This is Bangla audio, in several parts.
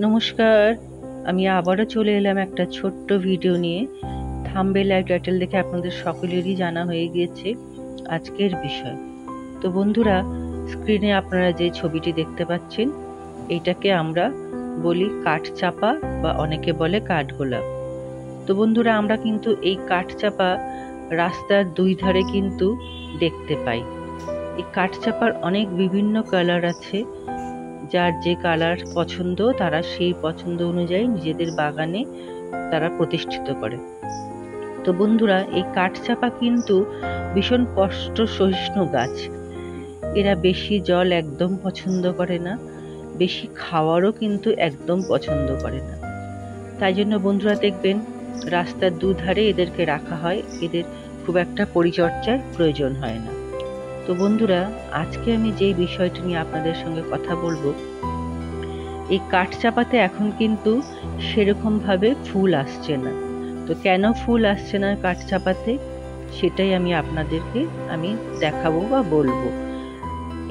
নমস্কার, আমি আবারও চলে এলাম একটা ছোট্ট ভিডিও নিয়ে। থাম্বনেল আর টাইটেল দেখে আপনাদের সকলেরই জানা হয়ে গিয়েছে আজকের বিষয়। তো বন্ধুরা, স্ক্রিনে আপনারা যে ছবিটি দেখতে পাচ্ছেন, এইটাকে আমরা বলি কাঠচাপা বা অনেকে বলে কাঠগোলাপ। তো বন্ধুরা, আমরা কিন্তু এই কাঠচাপা রাস্তার দুই ধারে কিন্তু দেখতে পাই। এই কাঠচাপার অনেক বিভিন্ন কালার আছে। যার যে কালার পছন্দ তারা সেই পছন্দ অনুযায়ী নিজেদের বাগানে তারা প্রতিষ্ঠিত করে। তো বন্ধুরা, এই কাঠচাপা কিন্তু ভীষণ কষ্ট সহিষ্ণু গাছ। এরা বেশি জল একদম পছন্দ করে না, বেশি খাওয়ারও কিন্তু একদম পছন্দ করে না। তাই জন্য বন্ধুরা দেখবেন রাস্তার দুধারে এদেরকে রাখা হয়, এদের খুব একটা পরিচর্যার প্রয়োজন হয় না। তো বন্ধুরা, আজকে আমি যেই বিষয়টি নিয়ে আপনাদের সঙ্গে কথা বলবো, এই কাঠচাপাতে এখন কিন্তু সেরকম ভাবে ফুল আসছে না। তো কেন ফুল আসছে না কাঠচাপাতে, সেটাই আমি আপনাদেরকে দেখাবো বা বলবো।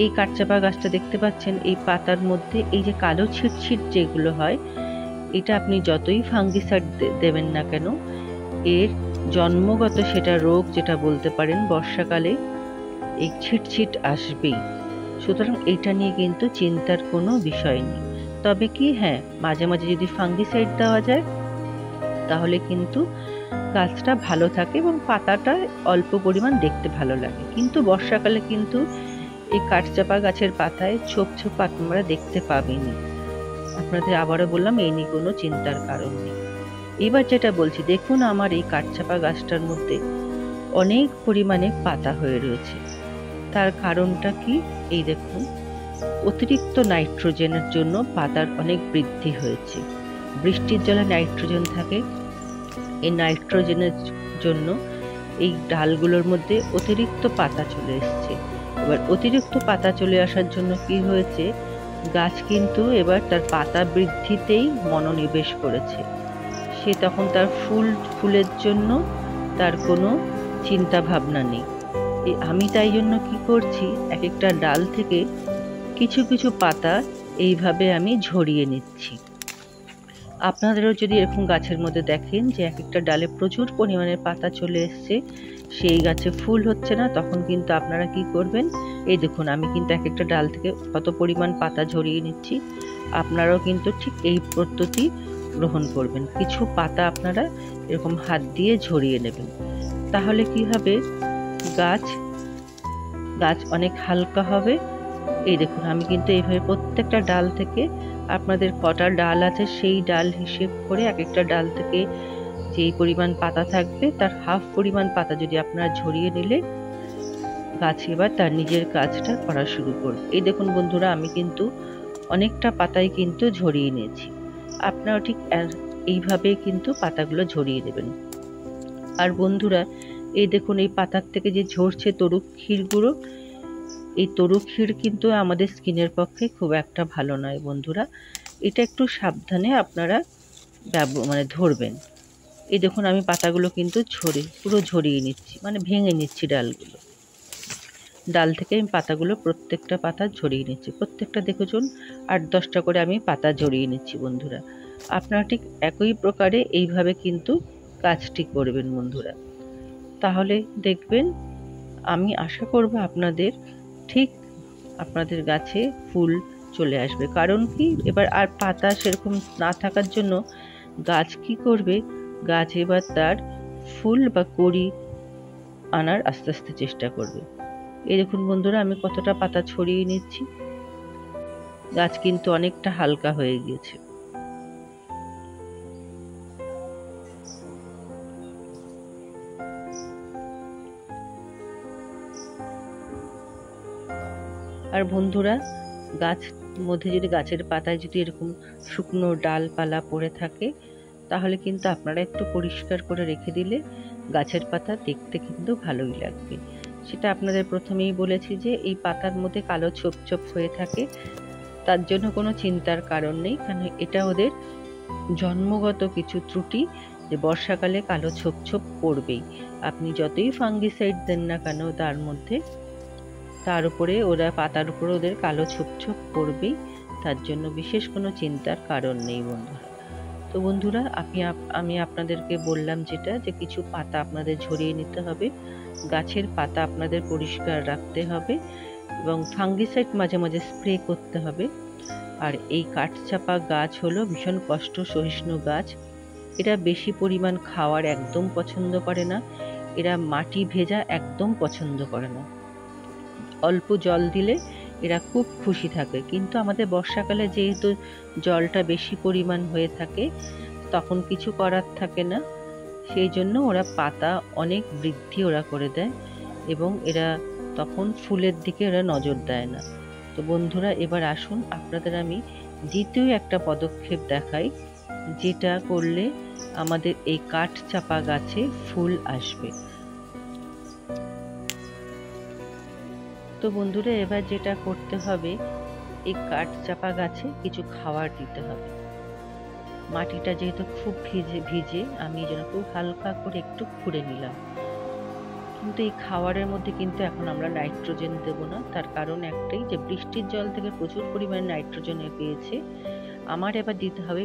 এই কাঠচাপা গাছটা দেখতে পাচ্ছেন, এই পাতার মধ্যে এই যে কালো ছিটছিট যেগুলো হয়, এটা আপনি যতই ফাঙ্গিসাইড দেবেন না কেন, এর জন্মগত সেটা রোগ যেটা বলতে পারেন, বর্ষাকালে এই ছিটছিট আসবেই। সুতরাং এটা নিয়ে কিন্তু চিন্তার কোনো বিষয় নেই। তবে কি, হ্যাঁ, মাঝে মাঝে যদি ফাঙ্গিসাইড দেওয়া যায় তাহলে কিন্তু গাছটা ভালো থাকে এবং পাতাটা অল্প পরিমাণ দেখতে ভালো লাগে। কিন্তু বর্ষাকালে কিন্তু এই কাঠচাপা গাছের পাতায় ছোপ ছোপ আপনারা দেখতে পাবেনই। আপনাদের আবারও বললাম, এই নিয়ে কোনো চিন্তার কারণ নেই। এবার যেটা বলছি, দেখুন আমার এই কাঠচাপা গাছটার মধ্যে অনেক পরিমাণে পাতা হয়ে রয়েছে। তার কারণটা কি, এই দেখুন, অতিরিক্ত নাইট্রোজেনের জন্য পাতার অনেক বৃদ্ধি হয়েছে। বৃষ্টির জলে নাইট্রোজেন থাকে, এই নাইট্রোজেনের জন্য এই ডালগুলোর মধ্যে অতিরিক্ত পাতা চলে এসছে। এবার অতিরিক্ত পাতা চলে আসার জন্য কি হয়েছে, গাছ কিন্তু এবার তার পাতা বৃদ্ধিতেই মনোনিবেশ করেছে। সে তখন তার ফুলের জন্য তার কোনো চিন্তা ভাবনা নেই। আমি তাই জন্য কি করছি, এক একটা ডাল থেকে কিছু কিছু পাতা এইভাবে আমি ঝরিয়ে নিচ্ছি। আপনাদেরও যদি এরকম গাছের মধ্যে দেখেন যে এক একটা ডালে প্রচুর পরিমাণে পাতা চলে এসছে, সেই গাছে ফুল হচ্ছে না, তখন কিন্তু আপনারা কি করবেন, এই দেখুন আমি কিন্তু এক একটা ডাল থেকে কত পরিমাণ পাতা ঝরিয়ে নিচ্ছি। আপনারাও কিন্তু ঠিক এই পদ্ধতি গ্রহণ করবেন। কিছু পাতা আপনারা এরকম হাত দিয়ে ঝরিয়ে নেবেন। তাহলে কি হবে, গাছ অনেক হালকা হবে। এই দেখুন আমি কিন্তু এইভাবে প্রত্যেকটা ডাল থেকে, আপনাদের কটা ডাল আছে সেই ডাল হিসেব করে এক একটা ডাল থেকে যেই পরিমাণ পাতা থাকবে তার হাফ পরিমাণ পাতা যদি আপনারা ঝরিয়ে নিলে গাছ এবার তার নিজের কাজটা করা শুরু করবে। এই দেখুন বন্ধুরা, আমি কিন্তু অনেকটা পাতাই কিন্তু ঝরিয়ে নিয়েছি। আপনারাও ঠিক এইভাবে কিন্তু পাতাগুলো ঝরিয়ে দেবেন। আর বন্ধুরা, এই দেখুন এই পাতার থেকে যে ঝরছে তরু ক্ষীরগুলো, এই তরু ক্ষীর কিন্তু আমাদের স্কিনের পক্ষে খুব একটা ভালো নয় বন্ধুরা। এটা একটু সাবধানে আপনারা ধরবেন। এই দেখুন আমি পাতাগুলো কিন্তু পুরো ঝরিয়ে নিচ্ছি, মানে ভেঙে নিচ্ছি ডালগুলো। ডাল থেকে আমি পাতাগুলো প্রত্যেকটা পাতা ঝরিয়ে নিচ্ছি। প্রত্যেকটা দেখুন 8-10টা করে আমি পাতা ঝরিয়ে নিচ্ছি বন্ধুরা। আপনারা ঠিক একই প্রকারে এইভাবে কিন্তু কাজটি করবেন বন্ধুরা। তাহলে দেখবেন, আমি আশা করব আপনাদের গাছে ফুল চলে আসবে। কারণ কি, এবার আর পাতা সেরকম না থাকার জন্য গাছ কি করবে, গাছ এবার তার ফুল বা কড়ি আনার আস্তে আস্তে চেষ্টা করবে। এই দেখুন বন্ধুরা, আমি কতটা পাতা ছড়িয়ে নিচ্ছি। গাছ কিন্তু অনেকটা হালকা হয়ে গিয়েছে। আর বন্ধুরা, গাছ মধ্যে যদি গাছের পাতায় যদি এরকম শুকনো ডালপালা পড়ে থাকে, তাহলে কিন্তু আপনারা একটু পরিষ্কার করে রেখে দিলে গাছের পাতা দেখতে কিন্তু ভালোই লাগবে। সেটা আপনাদের প্রথমেই বলেছি যে এই পাতার মধ্যে কালো ছোপ ছোপ হয়ে থাকে, তার জন্য কোনো চিন্তার কারণ নেই, কারণ এটা ওদের জন্মগত কিছু ত্রুটি, যে বর্ষাকালে কালো ছোপ ছোপ পড়বেই। আপনি যতই ফাঙ্গিসাইড দেন না কেন তার উপরে পাতার উপরে ওদের কালো ছোপ ছোপ পড়বেই। তার জন্য বিশেষ কোনো চিন্তার কারণ নেই বন্ধুরা। তো বন্ধুরা আমি আপনাদেরকে বললাম যেটা, যে কিছু পাতা আপনাদের ঝরিয়ে নিতে হবে, গাছের পাতা আপনাদের পরিষ্কার রাখতে হবে এবং ফাঙ্গিসাইড মাঝে মাঝে স্প্রে করতে হবে। আর এই কাঠচাপা গাছ হলো ভীষণ কষ্ট সহিষ্ণু গাছ। এরা বেশি পরিমাণ খাওয়ার একদম পছন্দ করে না, এরা মাটি ভেজা একদম পছন্দ করে না। অল্প জল দিলে এরা খুব খুশি থাকে, কিন্তু আমাদের বর্ষাকালে যেহেতু জলটা বেশি পরিমাণ হয়ে থাকে তখন কিছু করার থাকে না, সেই জন্য ওরা পাতা অনেক বৃদ্ধি ওরা করে দেয় এবং এরা তখন ফুলের দিকে ওরা নজর দেয় না। তো বন্ধুরা, এবার আসুন আপনাদের আমি দ্বিতীয় একটা পদক্ষেপ দেখাই, যেটা করলে আমাদের এই কাঠচাপা গাছে ফুল আসবে। তো বন্ধুরা, এবার যেটা করতে হবে, এই কাঠচাপা গাছে কিছু খাবার দিতে হবে। মাটিটা যেহেতু খুব ভিজে আমি যেন খুব হালকা করে একটু খুঁড়ে নিলাম। কিন্তু এই খাবারের মধ্যে কিন্তু এখন আমরা নাইট্রোজেন দেব না, তার কারণ একটাই, যে বৃষ্টির জল থেকে প্রচুর পরিমাণে নাইট্রোজেন পেয়েছে। আমার এবার দিতে হবে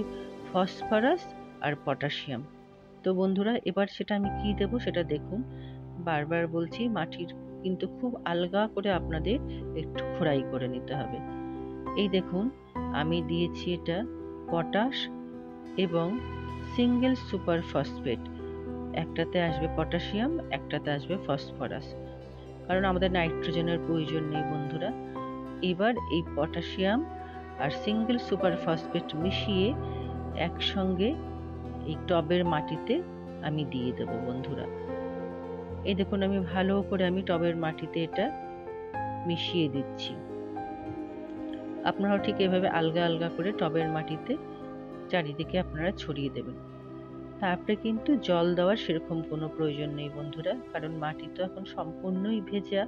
ফসফরাস আর পটাশিয়াম। তো বন্ধুরা, এবার সেটা আমি কি দেব সেটা দেখুন। বারবার বলছি, মাটির কিন্তু খুব আলগা করে আপনাদের একটু খোঁড়াই করে নিতে হবে। এই দেখুন, আমি দিয়েছি এটা পটাশ এবং সিঙ্গেল সুপার ফসফেট। একটাতে আসবে পটাশিয়াম, একটাতে আসবে ফসফরাস, কারণ আমাদের নাইট্রোজেনের প্রয়োজন নেই বন্ধুরা। এবার এই পটাশিয়াম আর সিঙ্গেল সুপার ফসফেট মিশিয়ে একসঙ্গে এই টবের মাটিতে আমি দিয়ে দেব বন্ধুরা। এই দেখুন, আমি ভালো করে আমি টবের মাটিতে এটা মিশিয়ে দিচ্ছি। আপনারাও ঠিক এভাবে আলগা আলগা করে টবের মাটিতে চারিদিকে আপনারা ছড়িয়ে দেবেন। তারপরে কিন্তু জল দেওয়ার সেরকম কোনো প্রয়োজন নেই বন্ধুরা, কারণ মাটি তো এখন সম্পূর্ণই ভেজা।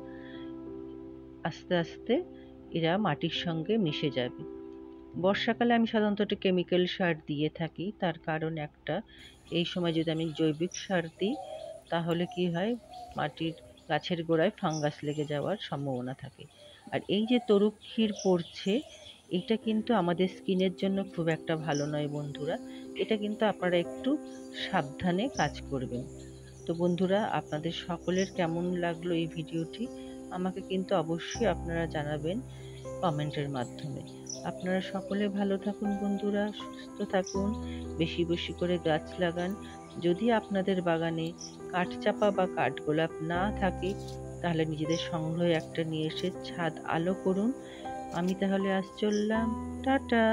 আস্তে আস্তে এরা মাটির সঙ্গে মিশে যাবে। বর্ষাকালে আমি সাধারণত কেমিক্যাল সার দিয়ে থাকি, তার কারণ একটা, এই সময় যদি আমি জৈবিক সার দিই তাহলে কি হয়, মাটির গাছের গোড়ায় ফাঙ্গাস লেগে যাওয়ার সম্ভাবনা থাকে। আর এই যে তরুক্ষীর পড়ছে, এটা কিন্তু আমাদের স্কিনের জন্য খুব একটা ভালো নয় বন্ধুরা। এটা কিন্তু আপনারা একটু সাবধানে কাজ করবেন। তো বন্ধুরা, আপনাদের সকলের কেমন লাগলো এই ভিডিওটি আমাকে কিন্তু অবশ্যই আপনারা জানাবেন কমেন্টের মাধ্যমে। আপনারা সকলে ভালো থাকুন বন্ধুরা, সুস্থ থাকুন, বেশি বেশি করে গাছ লাগান। যদি আপনাদের বাগানে কাঠচাপা বা কাঠগোলাপ না থাকে তাহলে নিজেদের সংগ্রহে একটা নিয়ে এসে ছাদ আলো করুন। আমি তাহলে আজ চললাম, টাটা।